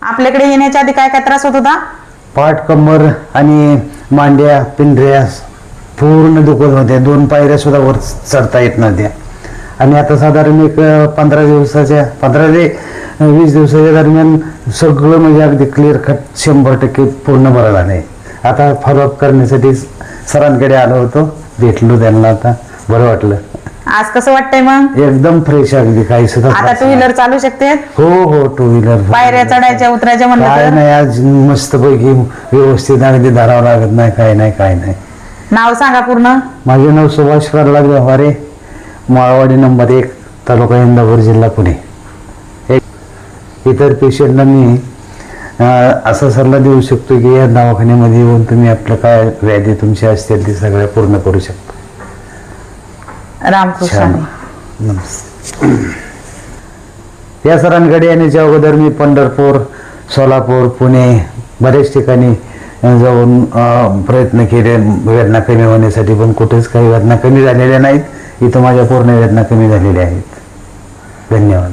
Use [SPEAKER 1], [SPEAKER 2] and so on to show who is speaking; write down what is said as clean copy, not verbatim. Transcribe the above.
[SPEAKER 1] आपल्याकडे येण्याच्या आधी काय काय त्रास होत होता?
[SPEAKER 2] पाठ, कंबर आणि मांड्या, पिंढऱ्या पूर्ण दुखत होत्या. 2 पायऱ्या सुद्धा वर चढता येत नव्हत्या. आणि आता साधारण एक 15 ते 20 दिवसाच्या दरम्यान सगळं म्हणजे अगदी क्लिअर कट 100% पूर्ण बरं झालंय. आता फॉलोअप करण्यासाठी सरांकडे आलो होतो, भेटलो त्यांना, आता बरं वाटलं.
[SPEAKER 1] आज कसं वाटतंय मग?
[SPEAKER 2] एकदम फ्रेश, अगदी काही सुद्धा
[SPEAKER 1] आता
[SPEAKER 2] त्रास
[SPEAKER 1] 2 व्हीलर चालू शकते?
[SPEAKER 2] हो हो, 2 व्हीलर
[SPEAKER 1] पायऱ्या चढायच्या उतरायच्या म्हणलं
[SPEAKER 2] काय
[SPEAKER 1] तर?
[SPEAKER 2] नाही, आज मस्तपैकी व्यवस्थित अगदी धरावं लागत नाही, काय नाही.
[SPEAKER 1] नाव सांगा पूर्ण.
[SPEAKER 2] माझे नाव सुभाष प्रल्हाद व्यवहारे, माळवाडी नंबर 1, तालुका इंदापूर, जिल्हा पुणे. इतर पेशंटला मी असा सल्ला देऊ शकतो की या दवाखान्यामध्ये येऊन तुम्ही आपल्या काय व्याधी तुमची असतील ती सगळ्या पूर्ण करू शकता.
[SPEAKER 1] रामकृष्ण.
[SPEAKER 2] नमस्ते. या सरांकडे येण्याच्या अगोदर मी पंढरपूर, सोलापूर, पुणे बरेच ठिकाणी जाऊन प्रयत्न केले वेदना कमी होण्यासाठी, पण कुठेच काही वेदना कमी झालेल्या नाहीत. इथं माझ्या पूर्ण वेदना कमी झालेल्या आहेत. धन्यवाद.